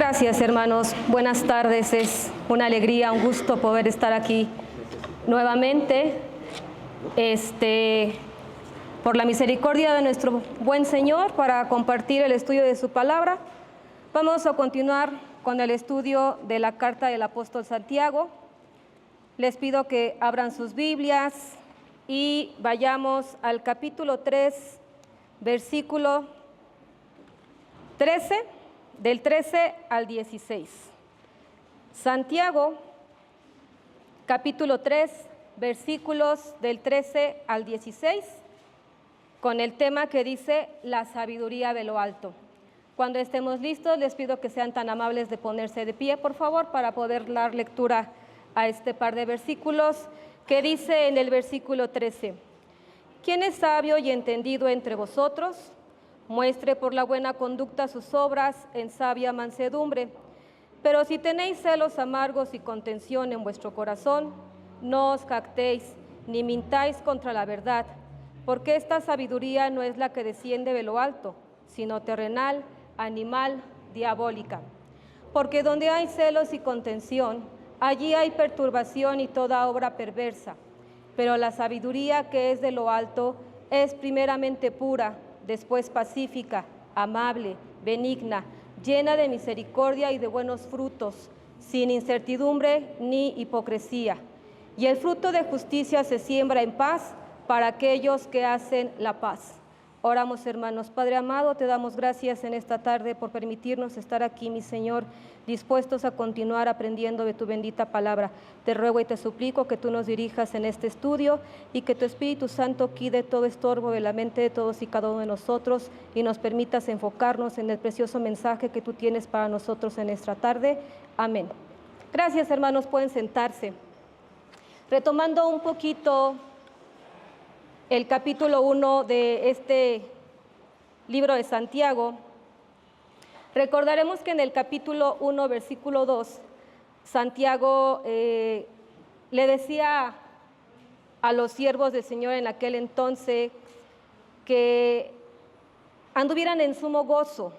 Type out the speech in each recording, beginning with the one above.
Gracias, hermanos. Buenas tardes. Es una alegría, un gusto poder estar aquí nuevamente. Por la misericordia de nuestro buen Señor, para compartir el estudio de su palabra. Vamos a continuar con el estudio de la carta del apóstol Santiago. Les pido que abran sus Biblias y vayamos al capítulo 3, versículo 13, del 13 al 16. Santiago, capítulo 3, versículos del 13 al 16, con el tema que dice la sabiduría de lo alto. Cuando estemos listos, les pido que sean tan amables de ponerse de pie, por favor, para poder dar lectura a este par de versículos, que dice en el versículo 13: ¿Quién es sabio y entendido entre vosotros? Muestre por la buena conducta sus obras en sabia mansedumbre. Pero si tenéis celos amargos y contención en vuestro corazón, no os jactéis ni mintáis contra la verdad, porque esta sabiduría no es la que desciende de lo alto, sino terrenal, animal, diabólica. Porque donde hay celos y contención, allí hay perturbación y toda obra perversa. Pero la sabiduría que es de lo alto es primeramente pura, después pacífica, amable, benigna, llena de misericordia y de buenos frutos, sin incertidumbre ni hipocresía. Y el fruto de justicia se siembra en paz para aquellos que hacen la paz. Oramos, hermanos. Padre amado, te damos gracias en esta tarde por permitirnos estar aquí, mi Señor, dispuestos a continuar aprendiendo de tu bendita palabra. Te ruego y te suplico que tú nos dirijas en este estudio y que tu Espíritu Santo quite todo estorbo de la mente de todos y cada uno de nosotros y nos permitas enfocarnos en el precioso mensaje que tú tienes para nosotros en esta tarde. Amén. Gracias, hermanos. Pueden sentarse. Retomando un poquito el capítulo 1 de este libro de Santiago, recordaremos que en el capítulo 1, versículo 2, Santiago le decía a los siervos del Señor en aquel entonces que anduvieran en sumo gozo,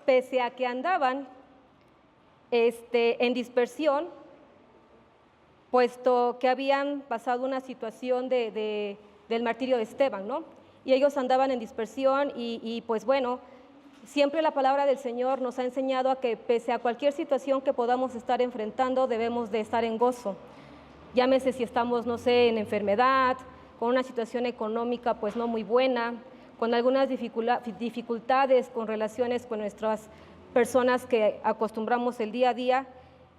pese a que andaban en dispersión, puesto que habían pasado una situación del martirio de Esteban, ¿no? Y ellos andaban en dispersión y pues bueno, siempre la palabra del Señor nos ha enseñado a que pese a cualquier situación que podamos estar enfrentando, debemos de estar en gozo. Llámese si estamos, no sé, en enfermedad, con una situación económica pues no muy buena, con algunas dificultades con relaciones con nuestras personas que acostumbramos el día a día.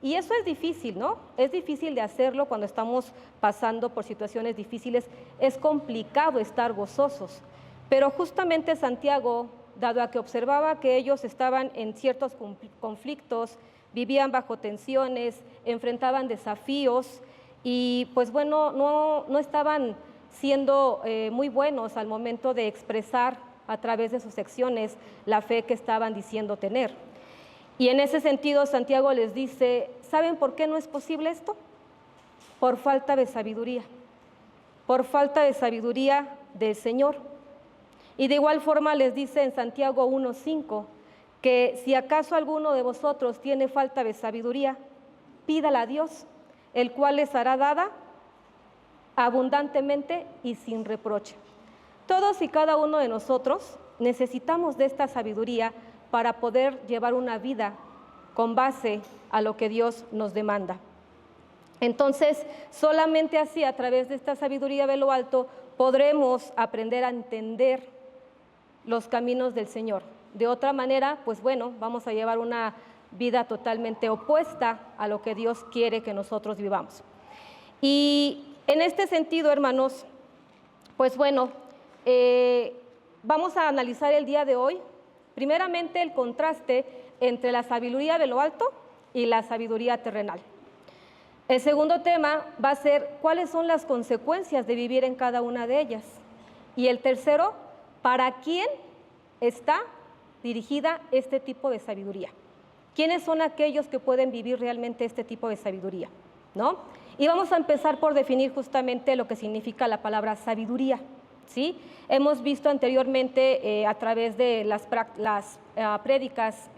Y eso es difícil, ¿no? Es difícil de hacerlo cuando estamos pasando por situaciones difíciles. Es complicado estar gozosos. Pero justamente Santiago, dado a que observaba que ellos estaban en ciertos conflictos, vivían bajo tensiones, enfrentaban desafíos y pues bueno, no estaban siendo muy buenos al momento de expresar a través de sus acciones la fe que estaban diciendo tener. Y en ese sentido Santiago les dice: ¿saben por qué no es posible esto? Por falta de sabiduría del Señor. Y de igual forma les dice en Santiago 1:5 que si acaso alguno de vosotros tiene falta de sabiduría, pídala a Dios, el cual les hará dada abundantemente y sin reproche. Todos y cada uno de nosotros necesitamos de esta sabiduría para poder llevar una vida con base a lo que Dios nos demanda. Entonces, solamente así, a través de esta sabiduría de lo alto, podremos aprender a entender los caminos del Señor. De otra manera, pues bueno, vamos a llevar una vida totalmente opuesta a lo que Dios quiere que nosotros vivamos. Y en este sentido, hermanos, pues bueno, vamos a analizar el día de hoy primeramente el contraste entre la sabiduría de lo alto y la sabiduría terrenal. El segundo tema va a ser cuáles son las consecuencias de vivir en cada una de ellas. Y el tercero, ¿para quién está dirigida este tipo de sabiduría? ¿Quiénes son aquellos que pueden vivir realmente este tipo de sabiduría? ¿No? Y vamos a empezar por definir justamente lo que significa la palabra sabiduría, ¿sí? Hemos visto anteriormente a través de las prédicas,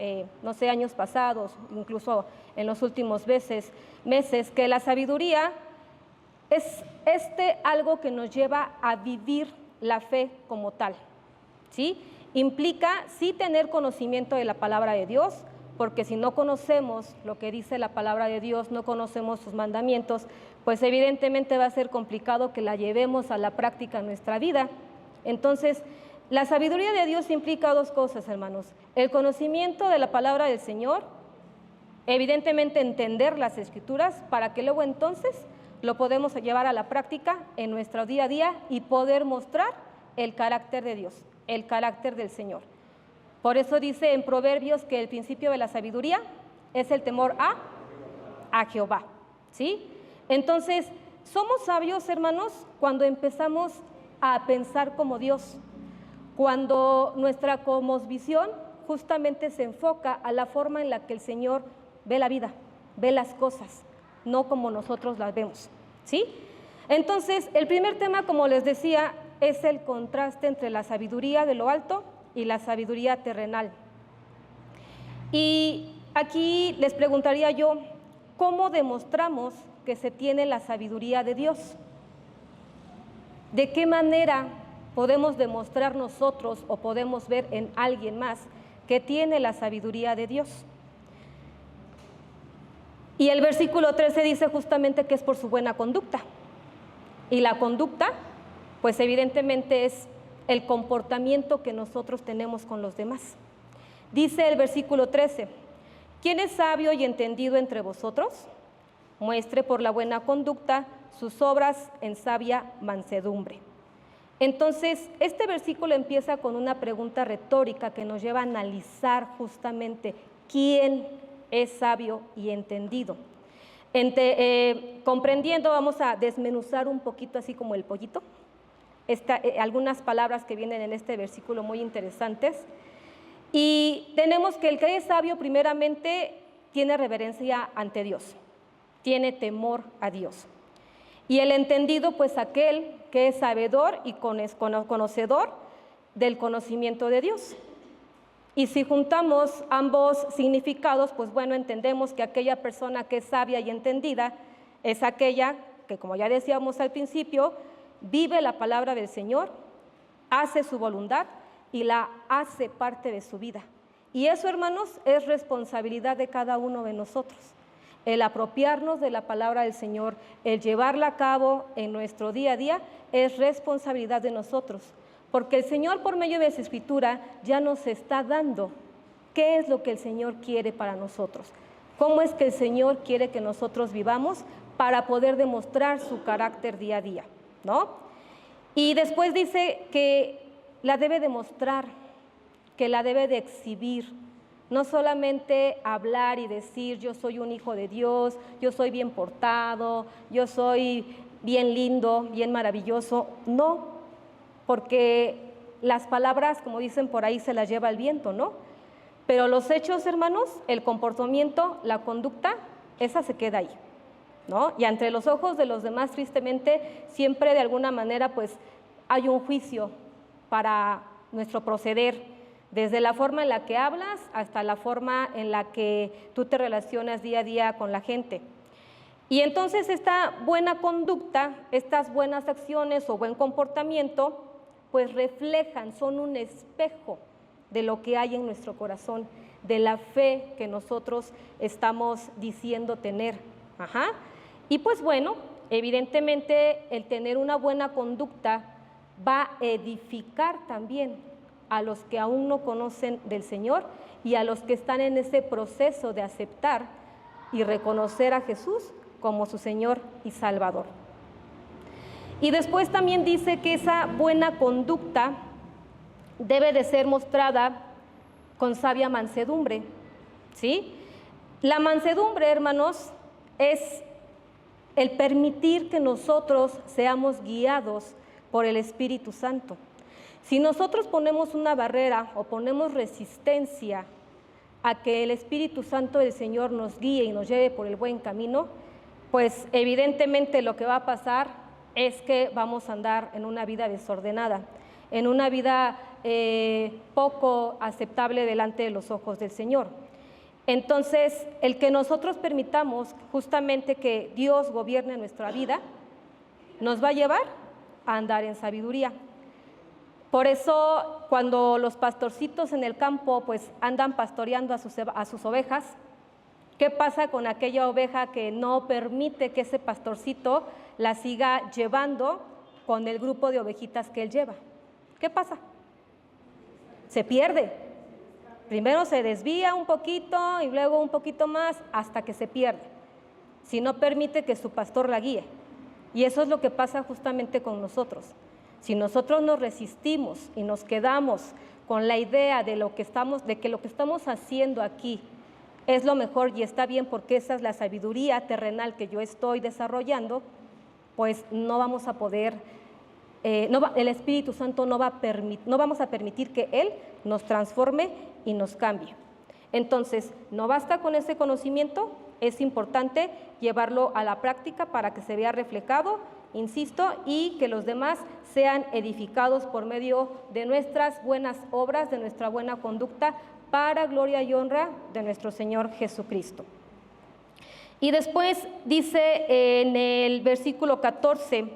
no sé, años pasados, incluso en los últimos meses, que la sabiduría es algo que nos lleva a vivir la fe como tal, ¿sí? Implica sí tener conocimiento de la palabra de Dios, porque si no conocemos lo que dice la palabra de Dios, no conocemos sus mandamientos, pues evidentemente va a ser complicado que la llevemos a la práctica en nuestra vida. Entonces, la sabiduría de Dios implica dos cosas, hermanos: el conocimiento de la palabra del Señor, evidentemente entender las Escrituras, para que luego entonces lo podemos llevar a la práctica en nuestro día a día y poder mostrar el carácter de Dios, el carácter del Señor. Por eso dice en Proverbios que el principio de la sabiduría es el temor a Jehová, ¿sí? Entonces, somos sabios, hermanos, cuando empezamos a pensar como Dios, cuando nuestra cosmovisión justamente se enfoca a la forma en la que el Señor ve la vida, ve las cosas, no como nosotros las vemos, ¿sí? Entonces, el primer tema, como les decía, es el contraste entre la sabiduría de lo alto y la sabiduría terrenal. Y aquí les preguntaría yo, ¿cómo demostramos que se tiene la sabiduría de Dios? ¿De qué manera podemos demostrar nosotros o podemos ver en alguien más que tiene la sabiduría de Dios? Y el versículo 13 dice justamente que es por su buena conducta. Y la conducta, pues evidentemente es el comportamiento que nosotros tenemos con los demás. Dice el versículo 13, ¿quién es sabio y entendido entre vosotros? Muestre por la buena conducta sus obras en sabia mansedumbre. Entonces, este versículo empieza con una pregunta retórica que nos lleva a analizar justamente quién es sabio y entendido. Comprendiendo, vamos a desmenuzar un poquito así como el pollito, algunas palabras que vienen en este versículo muy interesantes. Y tenemos que el que es sabio primeramente tiene reverencia ante Dios, tiene temor a Dios. Y el entendido, pues aquel que es sabedor y conocedor del conocimiento de Dios. Y si juntamos ambos significados, pues bueno, entendemos que aquella persona que es sabia y entendida es aquella que, como ya decíamos al principio, vive la palabra del Señor, hace su voluntad y la hace parte de su vida. Y eso, hermanos, es responsabilidad de cada uno de nosotros. El apropiarnos de la palabra del Señor, el llevarla a cabo en nuestro día a día, es responsabilidad de nosotros. Porque el Señor, por medio de su Escritura, ya nos está dando qué es lo que el Señor quiere para nosotros. Cómo es que el Señor quiere que nosotros vivamos para poder demostrar su carácter día a día, ¿no? Y después dice que la debe demostrar, que la debe de exhibir. No solamente hablar y decir yo soy un hijo de Dios, yo soy bien portado, yo soy bien lindo, bien maravilloso. No, porque las palabras, como dicen por ahí, se las lleva el viento, ¿no? Pero los hechos, hermanos, el comportamiento, la conducta, esa se queda ahí, ¿no? Y ante los ojos de los demás, tristemente, siempre de alguna manera, pues, hay un juicio para nuestro proceder, desde la forma en la que hablas hasta la forma en la que tú te relacionas día a día con la gente. Y entonces esta buena conducta, estas buenas acciones o buen comportamiento, pues reflejan, son un espejo de lo que hay en nuestro corazón, de la fe que nosotros estamos diciendo tener. Y pues bueno, evidentemente el tener una buena conducta va a edificar también a los que aún no conocen del Señor y a los que están en ese proceso de aceptar y reconocer a Jesús como su Señor y Salvador. Y después también dice que esa buena conducta debe de ser mostrada con sabia mansedumbre, ¿sí? La mansedumbre, hermanos, es el permitir que nosotros seamos guiados por el Espíritu Santo. Si nosotros ponemos una barrera o ponemos resistencia a que el Espíritu Santo del Señor nos guíe y nos lleve por el buen camino, pues evidentemente lo que va a pasar es que vamos a andar en una vida desordenada, en una vida poco aceptable delante de los ojos del Señor. Entonces, el que nosotros permitamos justamente que Dios gobierne nuestra vida, nos va a llevar a andar en sabiduría. Por eso, cuando los pastorcitos en el campo pues andan pastoreando a sus ovejas, ¿qué pasa con aquella oveja que no permite que ese pastorcito la siga llevando con el grupo de ovejitas que él lleva? ¿Qué pasa? Se pierde. Primero se desvía un poquito y luego un poquito más hasta que se pierde, si no permite que su pastor la guíe. Y eso es lo que pasa justamente con nosotros. Si nosotros nos resistimos y nos quedamos con la idea de que lo que estamos haciendo aquí es lo mejor y está bien porque esa es la sabiduría terrenal que yo estoy desarrollando, pues no vamos a poder, el Espíritu Santo no vamos a permitir que Él nos transforme y nos cambie. Entonces, no basta con ese conocimiento, es importante llevarlo a la práctica para que se vea reflejado, insisto, y que los demás sean edificados por medio de nuestras buenas obras, de nuestra buena conducta, para gloria y honra de nuestro Señor Jesucristo. Y después dice en el versículo 14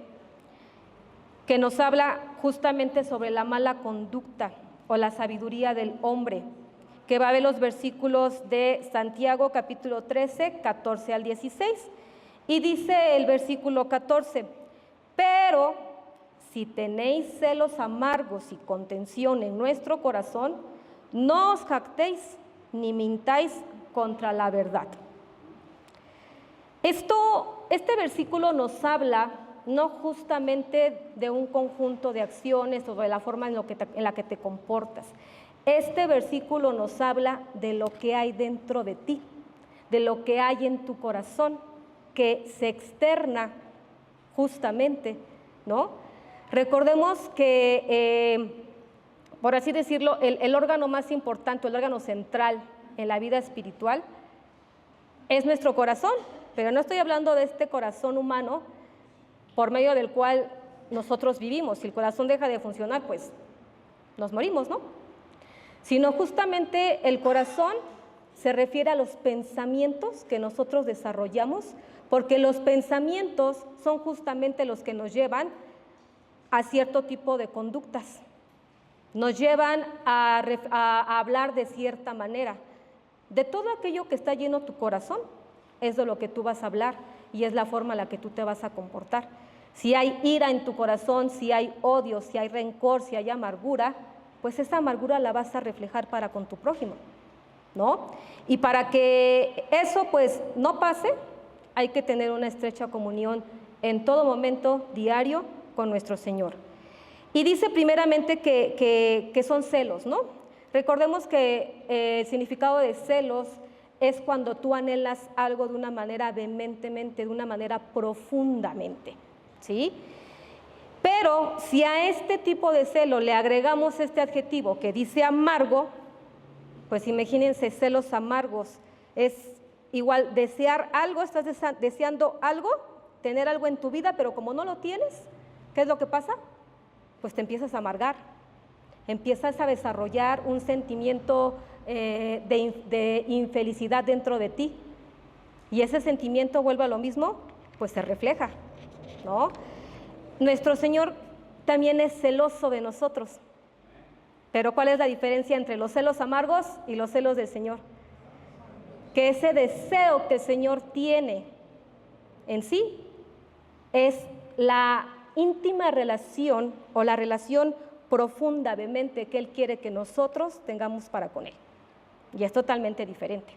que nos habla justamente sobre la mala conducta o la sabiduría del hombre, que va a ver los versículos de Santiago capítulo 13, 14 al 16, y dice el versículo 14: pero si tenéis celos amargos y contención en nuestro corazón, no os jactéis ni mintáis contra la verdad. Este versículo nos habla no justamente de un conjunto de acciones o de la forma en la que te comportas. Este versículo nos habla de lo que hay dentro de ti, de lo que hay en tu corazón, que se externa justamente, ¿no? Recordemos que, por así decirlo, el órgano más importante, el órgano central en la vida espiritual es nuestro corazón, pero no estoy hablando de este corazón humano por medio del cual nosotros vivimos. Si el corazón deja de funcionar, pues nos morimos, ¿no? Sino justamente el corazón se refiere a los pensamientos que nosotros desarrollamos, porque los pensamientos son justamente los que nos llevan a cierto tipo de conductas, nos llevan a hablar de cierta manera. De todo aquello que está lleno tu corazón, es de lo que tú vas a hablar y es la forma en la que tú te vas a comportar. Si hay ira en tu corazón, si hay odio, si hay rencor, si hay amargura, pues esa amargura la vas a reflejar para con tu prójimo, ¿no? Y para que eso pues no pase, hay que tener una estrecha comunión en todo momento, diario, con nuestro Señor. Y dice primeramente que son celos, ¿no? Recordemos que el significado de celos es cuando tú anhelas algo de una manera vehementemente, de una manera profundamente, ¿sí? Pero si a este tipo de celo le agregamos este adjetivo que dice amargo, pues imagínense, celos amargos, es igual desear algo, estás deseando algo, tener algo en tu vida, pero como no lo tienes, ¿qué es lo que pasa? Pues te empiezas a amargar, empiezas a desarrollar un sentimiento de infelicidad dentro de ti, y ese sentimiento vuelve a lo mismo, pues se refleja, ¿no? Nuestro Señor también es celoso de nosotros, pero ¿cuál es la diferencia entre los celos amargos y los celos del Señor? Que ese deseo que el Señor tiene en sí es la íntima relación o la relación profunda, vehemente que Él quiere que nosotros tengamos para con Él. Y es totalmente diferente.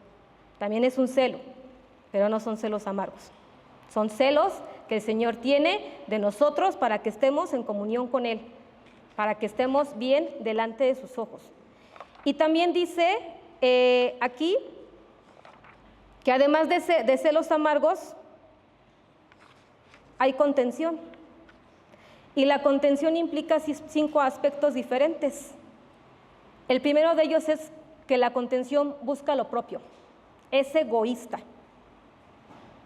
También es un celo, pero no son celos amargos. Son celos que el Señor tiene de nosotros para que estemos en comunión con Él, para que estemos bien delante de sus ojos. Y también dice aquí que además de celos amargos, hay contención. Y la contención implica 5 aspectos diferentes. El primero de ellos es que la contención busca lo propio, es egoísta.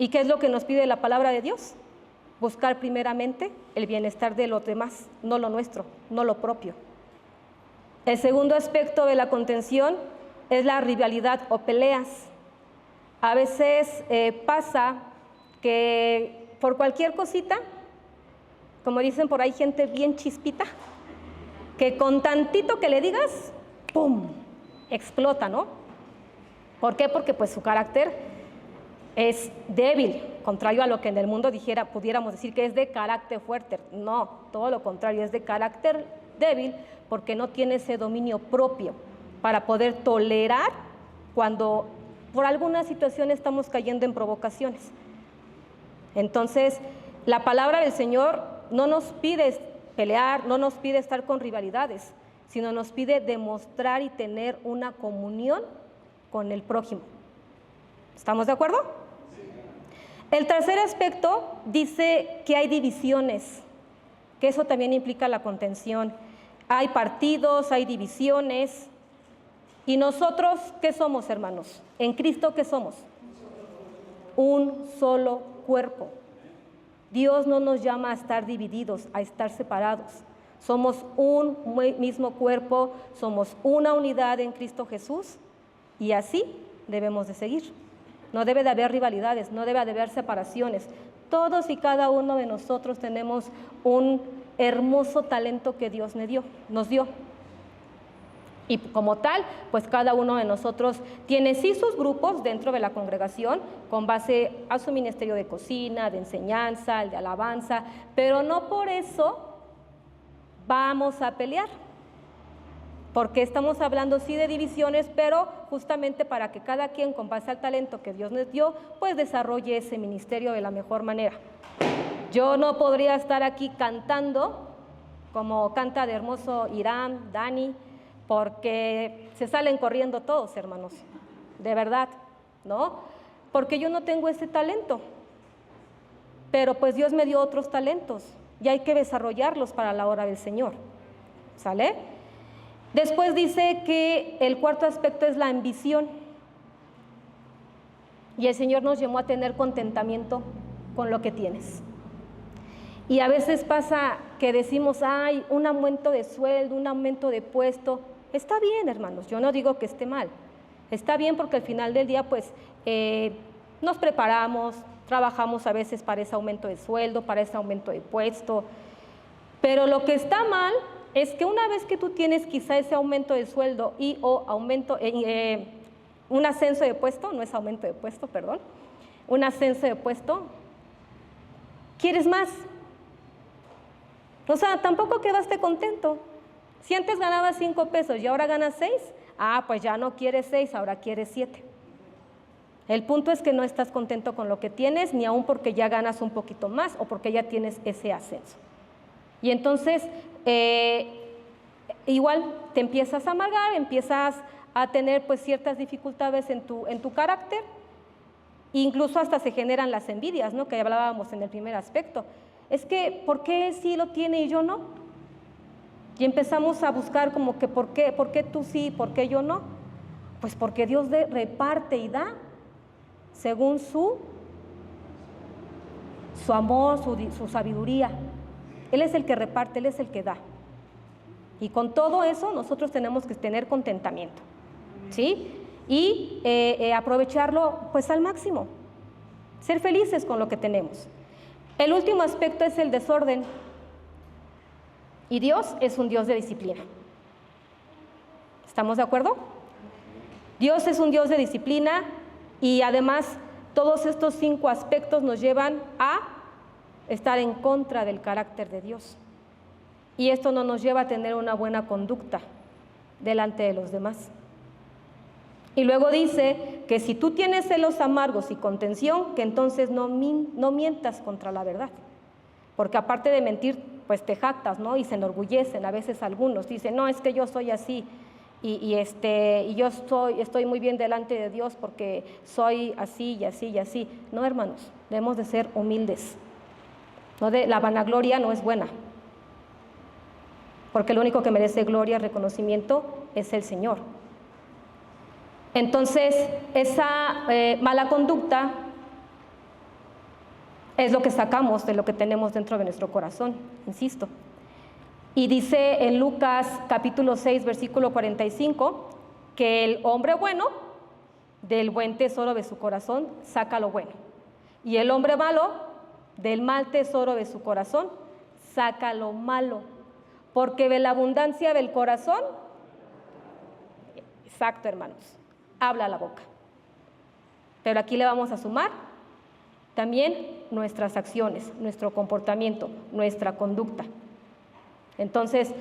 ¿Y qué es lo que nos pide la palabra de Dios? buscar primeramente el bienestar de los demás, no lo nuestro, no lo propio. El segundo aspecto de la contención es la rivalidad o peleas. A veces pasa que por cualquier cosita, como dicen por ahí, gente bien chispita, que con tantito que le digas, ¡pum!, explota, ¿no? ¿Por qué? Porque pues su carácter es débil, contrario a lo que en el mundo pudiéramos decir que es de carácter fuerte. No, todo lo contrario, es de carácter débil porque no tiene ese dominio propio para poder tolerar cuando por alguna situación estamos cayendo en provocaciones. Entonces, la palabra del Señor no nos pide pelear, no nos pide estar con rivalidades, sino nos pide demostrar y tener una comunión con el prójimo. ¿Estamos de acuerdo? El tercer aspecto dice que hay divisiones, que eso también implica la contención. Hay partidos, hay divisiones. ¿Y nosotros qué somos, hermanos? En Cristo, ¿qué somos? Un solo cuerpo. Dios no nos llama a estar divididos, a estar separados. Somos un mismo cuerpo, somos una unidad en Cristo Jesús y así debemos de seguir. No debe de haber rivalidades, no debe de haber separaciones. Todos y cada uno de nosotros tenemos un hermoso talento que Dios nos dio. Y como tal, pues cada uno de nosotros tiene sí sus grupos dentro de la congregación con base a su ministerio de cocina, de enseñanza, el de alabanza, pero no por eso vamos a pelear, porque estamos hablando sí de divisiones, pero justamente para que cada quien con base al talento que Dios nos dio, pues desarrolle ese ministerio de la mejor manera. Yo no podría estar aquí cantando como canta de hermoso Irán, Dani, porque se salen corriendo todos, hermanos, de verdad, ¿no? Porque yo no tengo ese talento, pero pues Dios me dio otros talentos y hay que desarrollarlos para la obra del Señor, ¿sale? Después dice que el cuarto aspecto es la ambición y el Señor nos llamó a tener contentamiento con lo que tienes. Y a veces pasa que decimos, ay, un aumento de sueldo, un aumento de puesto. Está bien, hermanos, yo no digo que esté mal. Está bien porque al final del día, pues, nos preparamos, trabajamos a veces para ese aumento de sueldo, para ese aumento de puesto. Pero lo que está mal es que una vez que tú tienes quizá ese aumento de sueldo y o aumento, un ascenso de puesto, no es aumento de puesto, perdón, un ascenso de puesto, ¿quieres más? O sea, tampoco quedaste contento. Si antes ganabas 5 pesos y ahora ganas 6, pues ya no quieres 6, ahora quieres 7. El punto es que no estás contento con lo que tienes, ni aún porque ya ganas un poquito más o porque ya tienes ese ascenso. Y entonces, igual te empiezas a amargar, empiezas a tener pues ciertas dificultades en tu carácter, incluso hasta se generan las envidias, ¿no? Que hablábamos en el primer aspecto. Es que, ¿por qué él sí lo tiene y yo no? Y empezamos a buscar como que, ¿por qué tú sí, por qué yo no? Pues porque Dios reparte y da según su amor, su sabiduría. Él es el que reparte, Él es el que da. Y con todo eso nosotros tenemos que tener contentamiento, ¿sí? Y aprovecharlo pues al máximo, ser felices con lo que tenemos. El último aspecto es el desorden. Y Dios es un Dios de disciplina. ¿Estamos de acuerdo? Dios es un Dios de disciplina y además todos estos 5 aspectos nos llevan a estar en contra del carácter de Dios. Y esto no nos lleva a tener una buena conducta delante de los demás. Y luego dice que si tú tienes celos amargos y contención, que entonces no mientas contra la verdad. Porque aparte de mentir, pues te jactas, ¿no? Y se enorgullecen a veces algunos. Dicen, no, es que yo soy así y yo estoy muy bien delante de Dios porque soy así y así y así. No, hermanos, debemos de ser humildes. La vanagloria no es buena. Porque el único que merece gloria y reconocimiento es el Señor. Entonces, esa mala conducta es lo que sacamos de lo que tenemos dentro de nuestro corazón, insisto. Y dice en Lucas capítulo 6, versículo 45, que el hombre bueno del buen tesoro de su corazón saca lo bueno. Y el hombre malo del mal tesoro de su corazón saca lo malo. Porque de la abundancia del corazón, exacto, hermanos, habla la boca. Pero aquí le vamos a sumar también nuestras acciones, nuestro comportamiento, nuestra conducta. Entonces,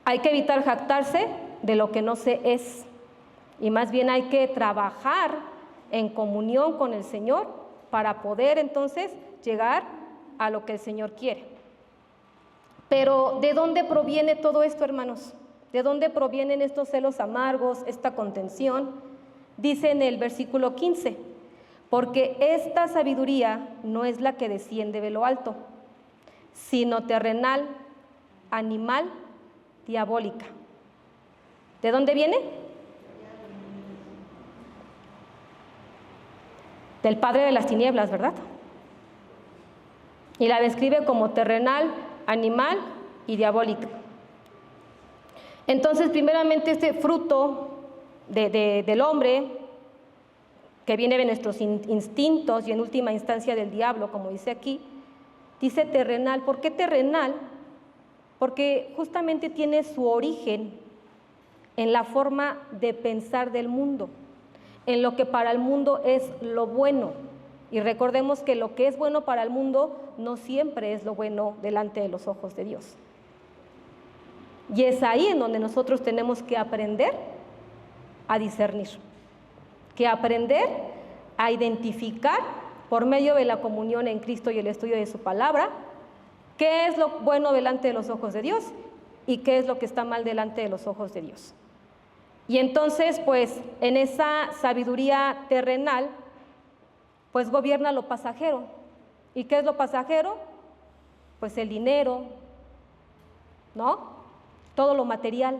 hay que evitar jactarse de lo que no se es, y más bien hay que trabajar en comunión con el Señor para poder entonces llegar a lo que el Señor quiere. Pero ¿de dónde proviene todo esto, hermanos? ¿De dónde provienen estos celos amargos, esta contención? Dice en el versículo 15, porque esta sabiduría no es la que desciende de lo alto, sino terrenal, animal, diabólica. ¿De dónde viene? Del padre de las tinieblas, ¿verdad? Y la describe como terrenal, animal y diabólica. Entonces, primeramente, este fruto del hombre, que viene de nuestros instintos y en última instancia del diablo, como dice aquí, dice terrenal. ¿Por qué terrenal? Porque justamente tiene su origen en la forma de pensar del mundo, en lo que para el mundo es lo bueno. Y recordemos que lo que es bueno para el mundo no siempre es lo bueno delante de los ojos de Dios. Y es ahí en donde nosotros tenemos que aprender a discernir, que aprender a identificar por medio de la comunión en Cristo y el estudio de su palabra, qué es lo bueno delante de los ojos de Dios y qué es lo que está mal delante de los ojos de Dios. Y entonces, pues, en esa sabiduría terrenal, pues gobierna lo pasajero. ¿Y qué es lo pasajero? Pues el dinero, ¿no? Todo lo material.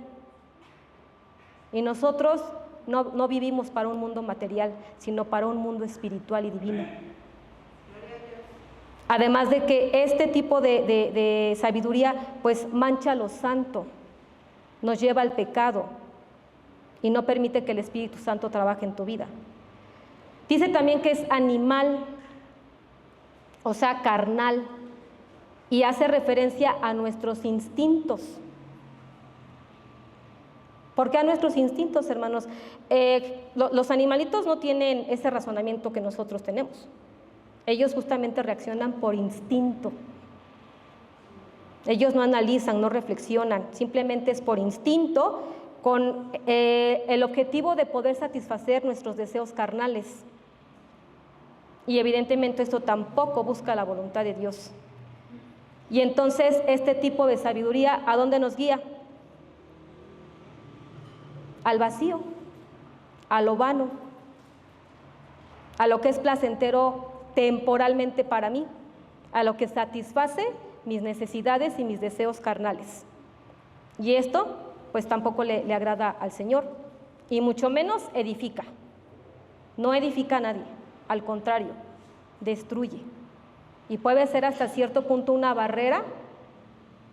Y nosotros no vivimos para un mundo material, sino para un mundo espiritual y divino. Además de que este tipo de sabiduría pues mancha lo santo, nos lleva al pecado y no permite que el Espíritu Santo trabaje en tu vida. Dice también que es animal, o sea, carnal, y hace referencia a nuestros instintos. ¿Por qué a nuestros instintos, hermanos? Los animalitos no tienen ese razonamiento que nosotros tenemos. Ellos justamente reaccionan por instinto. Ellos no analizan, no reflexionan, simplemente es por instinto, con el objetivo de poder satisfacer nuestros deseos carnales. Y evidentemente esto tampoco busca la voluntad de Dios. Y entonces este tipo de sabiduría, ¿a dónde nos guía? Al vacío, a lo vano, a lo que es placentero temporalmente para mí, a lo que satisface mis necesidades y mis deseos carnales. Y esto pues tampoco le agrada al Señor, y mucho menos edifica. No edifica a nadie, al contrario, destruye. Y puede ser hasta cierto punto una barrera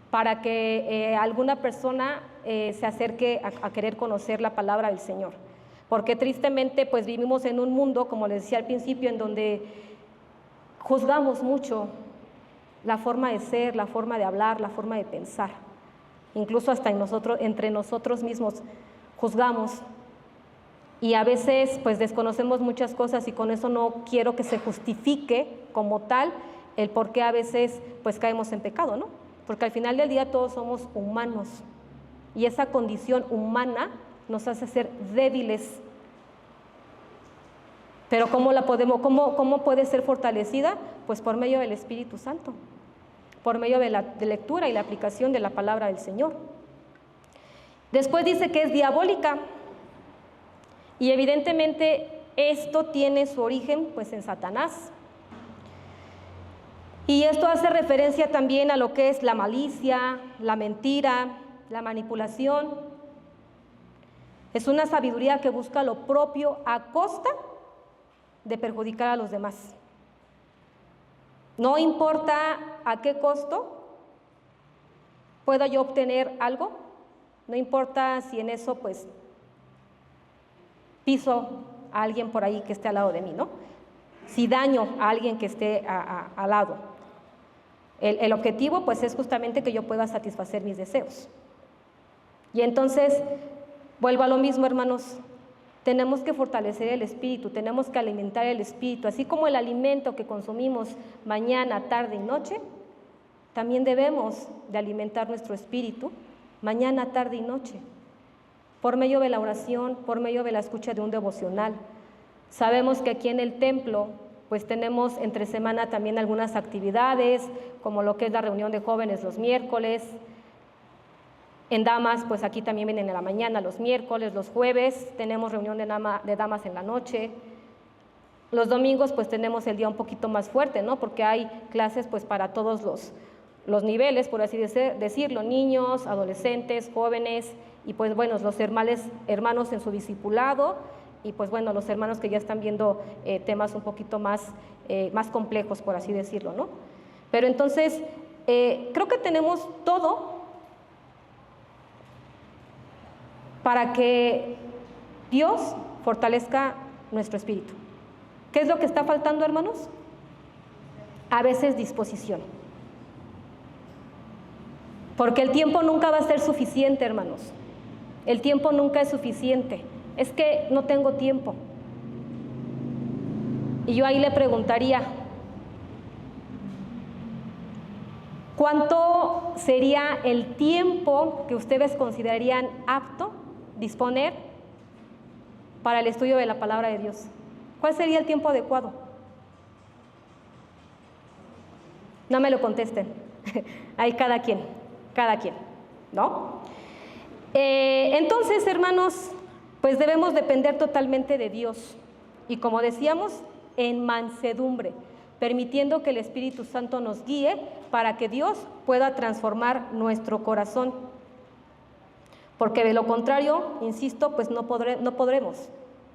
para que alguna persona se acerque a querer conocer la palabra del Señor. Porque tristemente pues vivimos en un mundo, como les decía al principio, en donde juzgamos mucho la forma de ser, la forma de hablar, la forma de pensar. Incluso hasta entre nosotros mismos juzgamos. Y a veces pues desconocemos muchas cosas, y con eso no quiero que se justifique como tal el por qué a veces pues caemos en pecado, ¿no? Porque al final del día todos somos humanos, y esa condición humana nos hace ser débiles. Pero ¿cómo puede ser fortalecida? Pues por medio del Espíritu Santo, por medio de la lectura y la aplicación de la palabra del Señor. Después dice que es diabólica, y evidentemente esto tiene su origen pues en Satanás. Y esto hace referencia también a lo que es la malicia, la mentira, la manipulación. Es una sabiduría que busca lo propio a costa de perjudicar a los demás. No importa a qué costo pueda yo obtener algo, no importa si en eso pues piso a alguien por ahí que esté al lado de mí, ¿no? Si daño a alguien que esté al lado. El objetivo pues es justamente que yo pueda satisfacer mis deseos. Y entonces, vuelvo a lo mismo, hermanos, tenemos que fortalecer el espíritu, tenemos que alimentar el espíritu, así como el alimento que consumimos mañana, tarde y noche, también debemos de alimentar nuestro espíritu mañana, tarde y noche, por medio de la oración, por medio de la escucha de un devocional. Sabemos que aquí en el templo pues tenemos entre semana también algunas actividades, como lo que es la reunión de jóvenes los miércoles. En damas, pues aquí también vienen en la mañana los miércoles, los jueves tenemos reunión de damas en la noche. Los domingos pues tenemos el día un poquito más fuerte, ¿no? Porque hay clases pues para todos los niveles, por así decirlo, niños, adolescentes, jóvenes, y pues bueno, los hermanos en su discipulado, y pues bueno, los hermanos que ya están viendo temas un poquito más complejos, por así decirlo, ¿no? Pero entonces, creo que tenemos todo para que Dios fortalezca nuestro espíritu. ¿Qué es lo que está faltando, hermanos? A veces disposición. Porque el tiempo nunca va a ser suficiente, hermanos. El tiempo nunca es suficiente. Es que no tengo tiempo. Y yo ahí le preguntaría, ¿cuánto sería el tiempo que ustedes considerarían apto disponer para el estudio de la palabra de Dios? ¿Cuál sería el tiempo adecuado? No me lo contesten. Ahí cada quien, ¿no? Entonces, hermanos, pues debemos depender totalmente de Dios. Y como decíamos, en mansedumbre, permitiendo que el Espíritu Santo nos guíe para que Dios pueda transformar nuestro corazón. Porque de lo contrario, insisto, pues no podremos,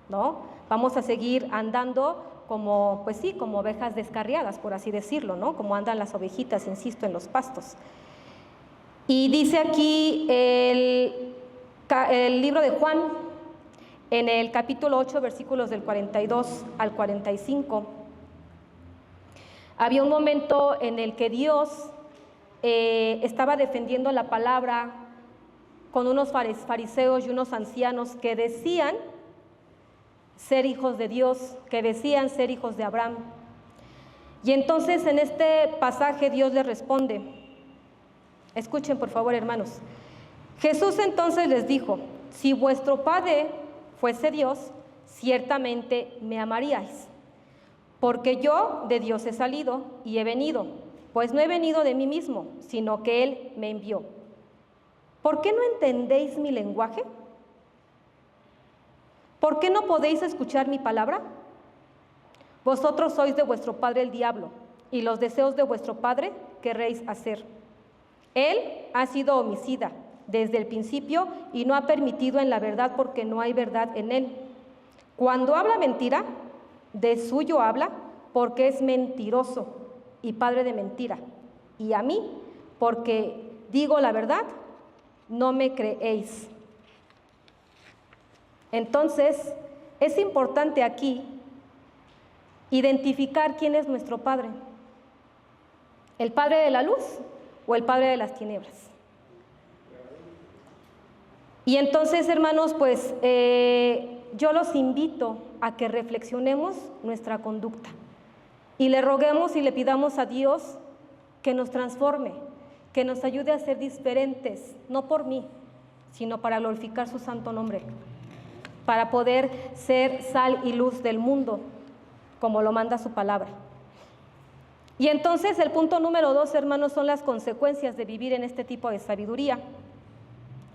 ¿no? Vamos a seguir andando como, pues sí, como ovejas descarriadas, por así decirlo, ¿no? Como andan las ovejitas, insisto, en los pastos. Y dice aquí el libro de Juan, en el capítulo 8, versículos del 42 al 45, había un momento en el que Dios estaba defendiendo la palabra con unos fariseos y unos ancianos que decían ser hijos de Dios, que decían ser hijos de Abraham. Y entonces en este pasaje Dios les responde. Escuchen por favor, hermanos. Jesús entonces les dijo: si vuestro Padre fuese Dios, ciertamente me amaríais, porque yo de Dios he salido y he venido, pues no he venido de mí mismo, sino que Él me envió. ¿Por qué no entendéis mi lenguaje? ¿Por qué no podéis escuchar mi palabra? Vosotros sois de vuestro padre el diablo, y los deseos de vuestro padre querréis hacer. Él ha sido homicida desde el principio y no ha permitido en la verdad, porque no hay verdad en él. Cuando habla mentira, de suyo habla, porque es mentiroso y padre de mentira. Y a mí, porque digo la verdad, no me creéis. Entonces, es importante aquí identificar quién es nuestro Padre. ¿El Padre de la luz o el Padre de las tinieblas? Y entonces, hermanos, pues yo los invito a que reflexionemos nuestra conducta y le roguemos y le pidamos a Dios que nos transforme, que nos ayude a ser diferentes, no por mí, sino para glorificar su santo nombre, para poder ser sal y luz del mundo, como lo manda su palabra. Y entonces el punto número 2, hermanos, son las consecuencias de vivir en este tipo de sabiduría,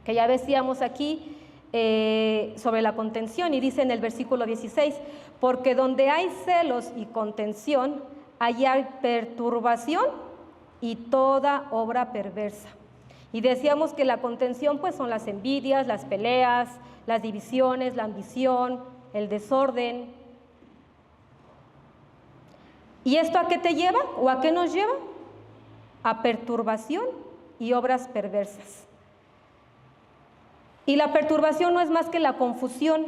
que ya decíamos aquí sobre la contención, y dice en el versículo 16, porque donde hay celos y contención, allí hay perturbación y toda obra perversa. Y decíamos que la contención pues son las envidias, las peleas, las divisiones, la ambición, el desorden. ¿Y esto a qué te lleva o a qué nos lleva? A perturbación y obras perversas. Y la perturbación no es más que la confusión,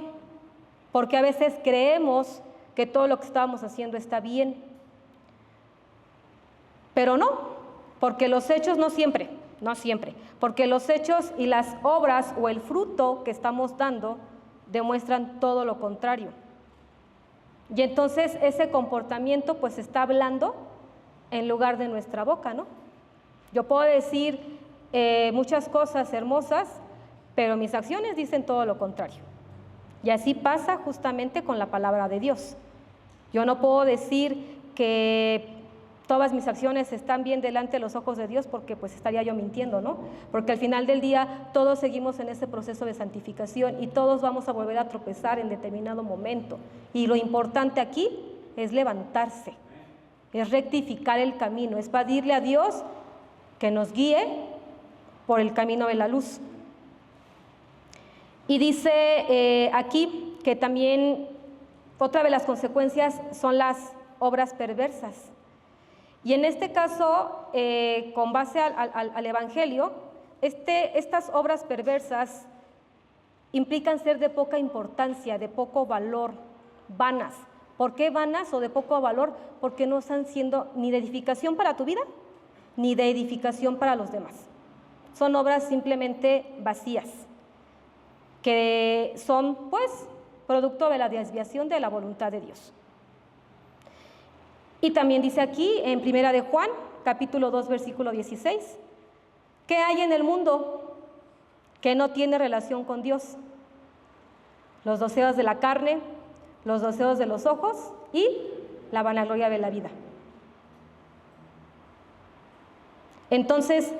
porque a veces creemos que todo lo que estábamos haciendo está bien, pero no, porque los hechos no siempre, porque los hechos y las obras o el fruto que estamos dando demuestran todo lo contrario. Y entonces ese comportamiento pues está hablando en lugar de nuestra boca, ¿no? Yo puedo decir muchas cosas hermosas, pero mis acciones dicen todo lo contrario. Y así pasa justamente con la palabra de Dios. Yo no puedo decir que todas mis acciones están bien delante de los ojos de Dios, porque pues estaría yo mintiendo, ¿no? Porque al final del día todos seguimos en ese proceso de santificación y todos vamos a volver a tropezar en determinado momento. Y lo importante aquí es levantarse, es rectificar el camino, es pedirle a Dios que nos guíe por el camino de la luz. Y dice aquí que también otra de las consecuencias son las obras perversas. Y en este caso, con base al Evangelio, estas obras perversas implican ser de poca importancia, de poco valor, vanas. ¿Por qué vanas o de poco valor? Porque no están siendo ni de edificación para tu vida, ni de edificación para los demás. Son obras simplemente vacías, que son, pues, producto de la desviación de la voluntad de Dios. Y también dice aquí, en 1 de Juan, capítulo 2, versículo 16, ¿qué hay en el mundo que no tiene relación con Dios? Los deseos de la carne, los deseos de los ojos y la vanagloria de la vida. Entonces,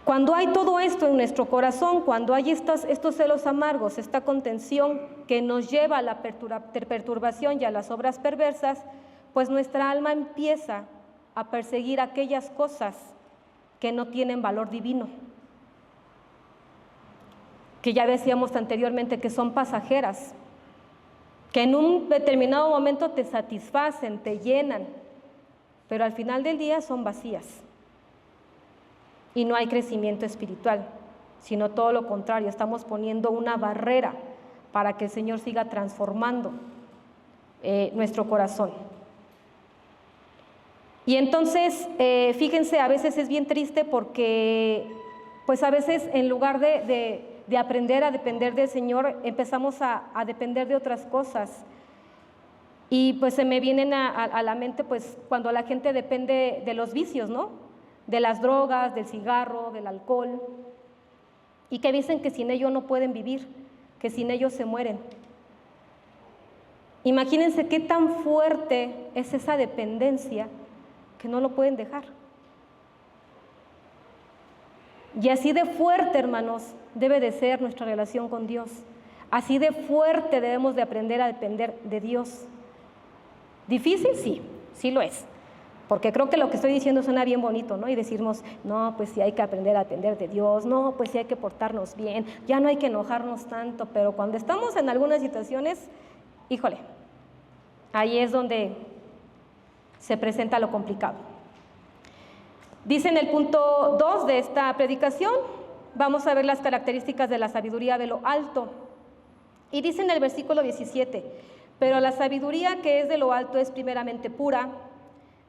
cuando hay todo esto en nuestro corazón, cuando hay estos celos amargos, esta contención que nos lleva a la perturbación y a las obras perversas, pues nuestra alma empieza a perseguir aquellas cosas que no tienen valor divino, que ya decíamos anteriormente que son pasajeras, que en un determinado momento te satisfacen, te llenan, pero al final del día son vacías. Y no hay crecimiento espiritual, sino todo lo contrario, estamos poniendo una barrera para que el Señor siga transformando nuestro corazón. Y entonces, fíjense, a veces es bien triste porque, pues a veces en lugar de aprender a depender del Señor, empezamos a depender de otras cosas. Y pues se me vienen a la mente, pues cuando la gente depende de los vicios, ¿no? De las drogas, del cigarro, del alcohol, y que dicen que sin ello no pueden vivir, que sin ello se mueren. Imagínense qué tan fuerte es esa dependencia que no lo pueden dejar. Y así de fuerte, hermanos, debe de ser nuestra relación con Dios. Así de fuerte debemos de aprender a depender de Dios. ¿Difícil? Sí, sí lo es. Porque creo que lo que estoy diciendo suena bien bonito, ¿no? Y decimos, no, pues sí hay que aprender a depender de Dios, no, pues sí hay que portarnos bien, ya no hay que enojarnos tanto, pero cuando estamos en algunas situaciones, híjole, ahí es donde se presenta lo complicado. Dice en el punto 2 de esta predicación, vamos a ver las características de la sabiduría de lo alto. Y dice en el versículo 17, pero la sabiduría que es de lo alto es primeramente pura,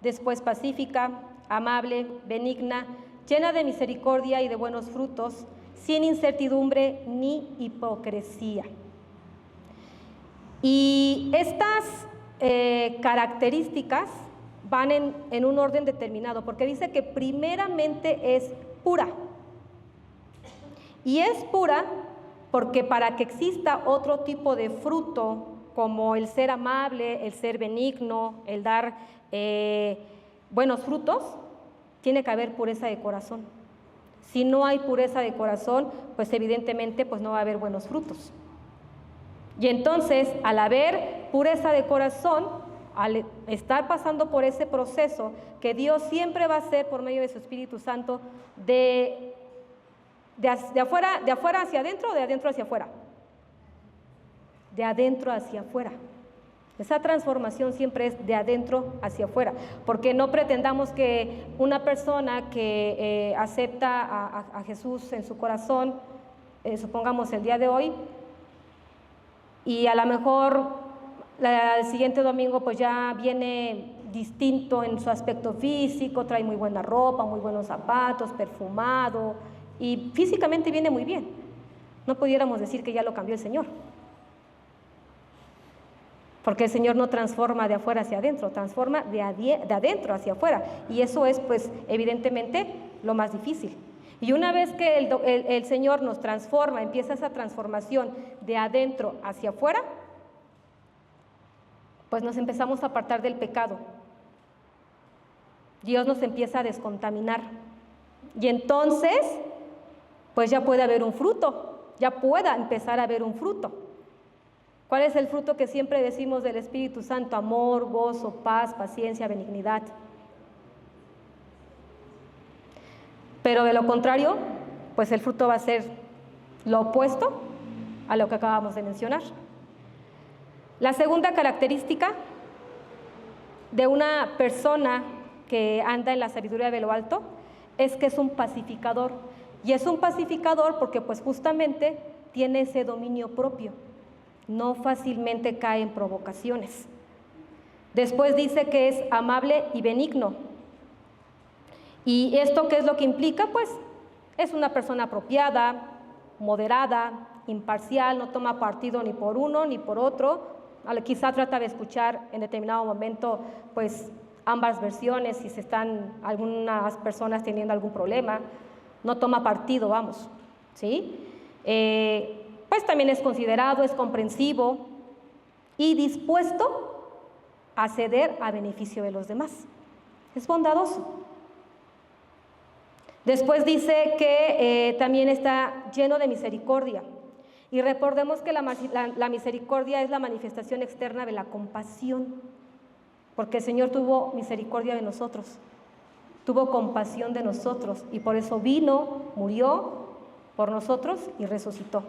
después pacífica, amable, benigna, llena de misericordia y de buenos frutos, sin incertidumbre ni hipocresía. Y estas características van en un orden determinado, porque dice que primeramente es pura. Y es pura porque para que exista otro tipo de fruto, como el ser amable, el ser benigno, el dar buenos frutos, tiene que haber pureza de corazón. Si no hay pureza de corazón, pues evidentemente pues no va a haber buenos frutos. Y entonces, al haber pureza de corazón, al estar pasando por ese proceso que Dios siempre va a hacer por medio de su Espíritu Santo, de afuera hacia adentro o de adentro hacia afuera. De adentro hacia afuera. Esa transformación siempre es de adentro hacia afuera, porque no pretendamos que una persona que acepta a Jesús en su corazón, supongamos el día de hoy, y a lo mejor el siguiente domingo pues ya viene distinto en su aspecto físico, trae muy buena ropa, muy buenos zapatos, perfumado, y físicamente viene muy bien. No pudiéramos decir que ya lo cambió el Señor, porque el Señor no transforma de afuera hacia adentro, transforma de adentro hacia afuera, y eso es pues evidentemente lo más difícil. Y una vez que el Señor nos transforma, empieza esa transformación de adentro hacia afuera, pues nos empezamos a apartar del pecado. Dios nos empieza a descontaminar, y entonces pues ya puede haber un fruto, ya pueda empezar a haber un fruto. ¿Cuál es el fruto que siempre decimos del Espíritu Santo? Amor, gozo, paz, paciencia, benignidad. Pero de lo contrario, pues el fruto va a ser lo opuesto a lo que acabamos de mencionar. La segunda característica de una persona que anda en la sabiduría de lo alto es que es un pacificador. Y es un pacificador porque pues justamente tiene ese dominio propio. No fácilmente cae en provocaciones. Después dice que es amable y benigno. ¿Y esto qué es lo que implica? Pues es una persona apropiada, moderada, imparcial, no toma partido ni por uno ni por otro. Quizá trata de escuchar en determinado momento pues ambas versiones si se están algunas personas teniendo algún problema. No toma partido, vamos, ¿sí? Pues también es considerado, es comprensivo y dispuesto a ceder a beneficio de los demás. Es bondadoso. Después dice que también está lleno de misericordia. Y recordemos que la misericordia es la manifestación externa de la compasión, porque el Señor tuvo misericordia de nosotros, tuvo compasión de nosotros, y por eso vino, murió por nosotros y resucitó.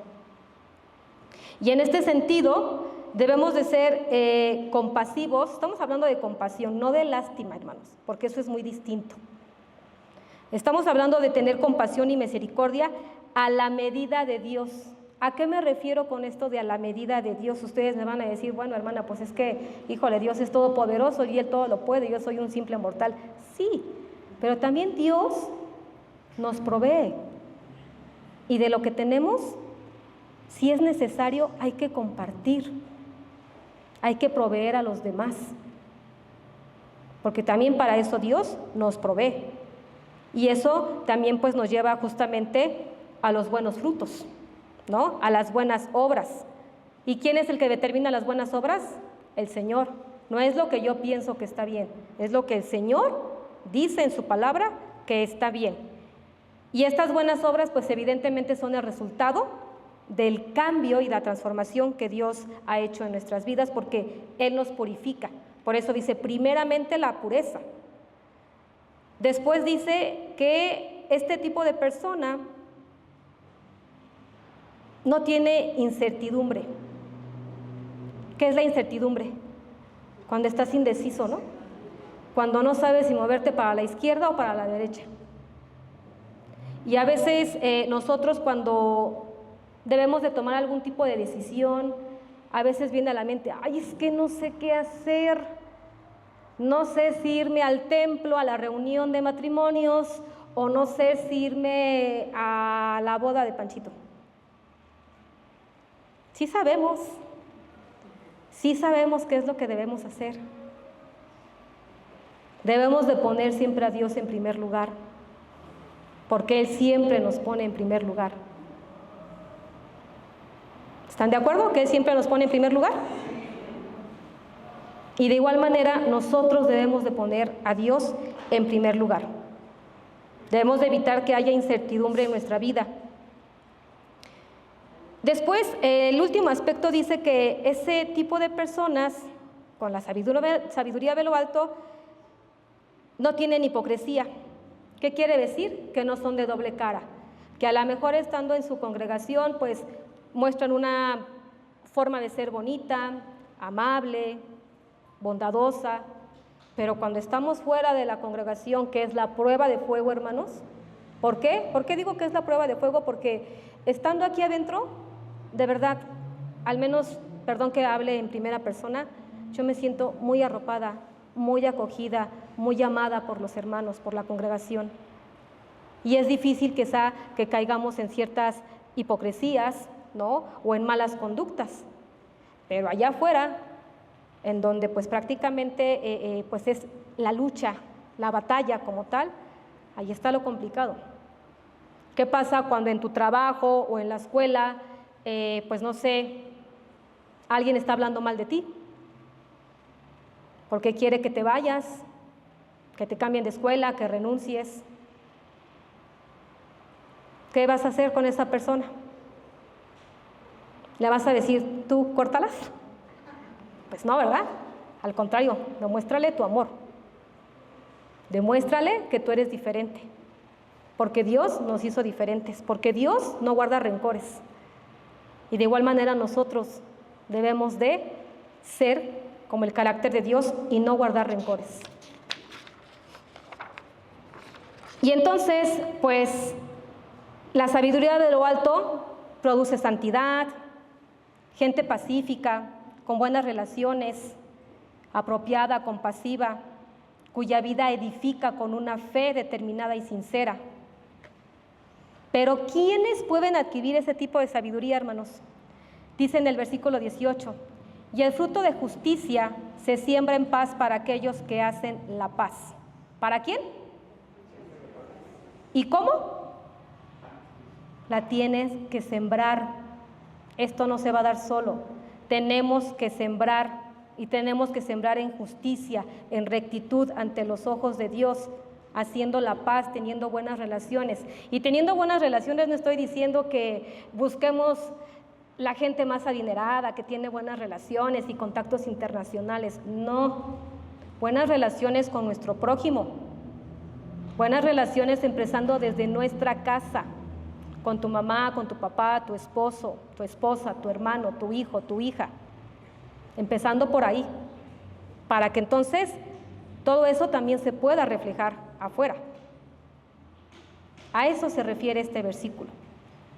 Y en este sentido debemos de ser compasivos. Estamos hablando de compasión, no de lástima, hermanos, porque eso es muy distinto. Estamos hablando de tener compasión y misericordia a la medida de Dios. ¿A qué me refiero con esto de a la medida de Dios? Ustedes me van a decir, bueno, hermana, pues es que, híjole, Dios es todopoderoso y Él todo lo puede, yo soy un simple mortal. Sí, pero también Dios nos provee. Y de lo que tenemos, si es necesario, hay que compartir, hay que proveer a los demás, porque también para eso Dios nos provee. Y eso también pues nos lleva justamente a los buenos frutos, ¿no? A las buenas obras. ¿Y quién es el que determina las buenas obras? El Señor. No es lo que yo pienso que está bien, es lo que el Señor dice en su palabra que está bien. Y estas buenas obras pues evidentemente son el resultado del cambio y la transformación que Dios ha hecho en nuestras vidas, porque Él nos purifica. Por eso dice primeramente la pureza. Después dice que este tipo de persona no tiene incertidumbre. ¿Qué es la incertidumbre? Cuando estás indeciso, ¿no? Cuando no sabes si moverte para la izquierda o para la derecha. Y a veces nosotros cuando debemos de tomar algún tipo de decisión, a veces viene a la mente, ay, es que no sé qué hacer, no sé si irme al templo, a la reunión de matrimonios, o no sé si irme a la boda de Panchito. Sí sabemos qué es lo que debemos hacer. Debemos de poner siempre a Dios en primer lugar, porque Él siempre nos pone en primer lugar. ¿Están de acuerdo que Él siempre nos pone en primer lugar? Y de igual manera nosotros debemos de poner a Dios en primer lugar. Debemos de evitar que haya incertidumbre en nuestra vida. Después, el último aspecto dice que ese tipo de personas, con la sabiduría de lo alto, no tienen hipocresía. ¿Qué quiere decir? Que no son de doble cara, que a lo mejor estando en su congregación, pues muestran una forma de ser bonita, amable, bondadosa, pero cuando estamos fuera de la congregación, que es la prueba de fuego, hermanos, ¿por qué? ¿Por qué digo que es la prueba de fuego? Porque estando aquí adentro, de verdad, al menos, perdón que hable en primera persona, yo me siento muy arropada, muy acogida, muy amada por los hermanos, por la congregación. Y es difícil que caigamos en ciertas hipocresías, ¿no? O en malas conductas. Pero allá afuera, en donde pues prácticamente pues es la lucha, la batalla como tal, ahí está lo complicado. ¿Qué pasa cuando en tu trabajo o en la escuela, pues no sé, alguien está hablando mal de ti? Porque quiere que te vayas, que te cambien de escuela, que renuncies. ¿Qué vas a hacer con esa persona? ¿Le vas a decir, tú córtalas? Pues no, ¿verdad? Al contrario, demuéstrale tu amor. Demuéstrale que tú eres diferente. Porque Dios nos hizo diferentes, porque Dios no guarda rencores. Y de igual manera nosotros debemos de ser como el carácter de Dios y no guardar rencores. Y entonces, pues, la sabiduría de lo alto produce santidad, gente pacífica, con buenas relaciones, apropiada, compasiva, cuya vida edifica con una fe determinada y sincera. Pero ¿quiénes pueden adquirir ese tipo de sabiduría, hermanos? Dice en el versículo 18, y el fruto de justicia se siembra en paz para aquellos que hacen la paz. ¿Para quién? ¿Y cómo? La tienes que sembrar. Esto no se va a dar solo. Tenemos que sembrar, y tenemos que sembrar en justicia, en rectitud ante los ojos de Dios, haciendo la paz, teniendo buenas relaciones. Y teniendo buenas relaciones no estoy diciendo que busquemos la gente más adinerada, que tiene buenas relaciones y contactos internacionales. No, buenas relaciones con nuestro prójimo, buenas relaciones empezando desde nuestra casa, con tu mamá, con tu papá, tu esposo, tu esposa, tu hermano, tu hijo, tu hija, empezando por ahí, para que entonces todo eso también se pueda reflejar afuera. A eso se refiere este versículo.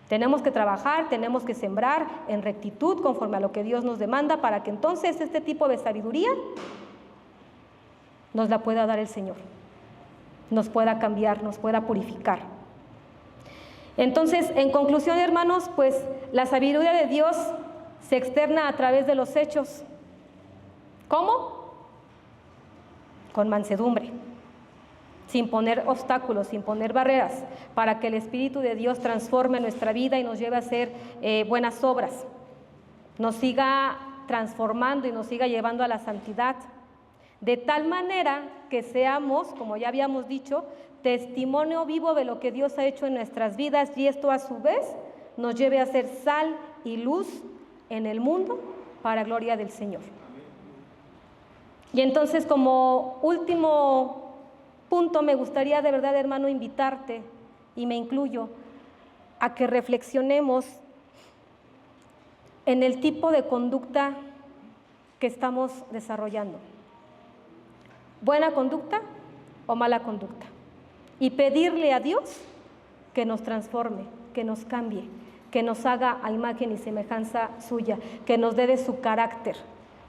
Tenemos que trabajar, tenemos que sembrar en rectitud conforme a lo que Dios nos demanda, para que entonces este tipo de sabiduría nos la pueda dar el Señor, nos pueda cambiar, nos pueda purificar. Entonces, en conclusión, hermanos, pues la sabiduría de Dios se externa a través de los hechos. ¿Cómo? Con mansedumbre, sin poner obstáculos, sin poner barreras, para que el Espíritu de Dios transforme nuestra vida y nos lleve a hacer buenas obras, nos siga transformando y nos siga llevando a la santidad, de tal manera que seamos, como ya habíamos dicho, testimonio vivo de lo que Dios ha hecho en nuestras vidas, y esto a su vez nos lleve a ser sal y luz en el mundo para gloria del Señor. Y entonces, como último punto, me gustaría de verdad, hermano, invitarte, y me incluyo, a que reflexionemos en el tipo de conducta que estamos desarrollando. ¿Buena conducta o mala conducta? Y pedirle a Dios que nos transforme, que nos cambie, que nos haga a imagen y semejanza suya, que nos dé de su carácter,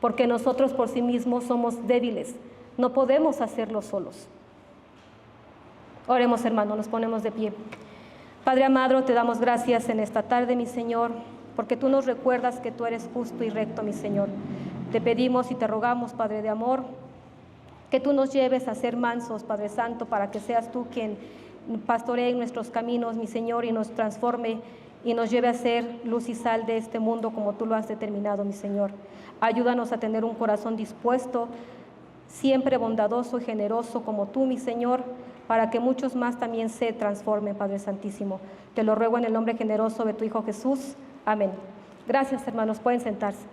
porque nosotros por sí mismos somos débiles, no podemos hacerlo solos. Oremos, hermano, nos ponemos de pie. Padre amado, te damos gracias en esta tarde, mi Señor, porque tú nos recuerdas que tú eres justo y recto, mi Señor. Te pedimos y te rogamos, Padre de amor, que tú nos lleves a ser mansos, Padre Santo, para que seas tú quien pastoree nuestros caminos, mi Señor, y nos transforme y nos lleve a ser luz y sal de este mundo como tú lo has determinado, mi Señor. Ayúdanos a tener un corazón dispuesto, siempre bondadoso y generoso como tú, mi Señor, para que muchos más también se transformen, Padre Santísimo. Te lo ruego en el nombre generoso de tu Hijo Jesús. Amén. Gracias, hermanos. Pueden sentarse.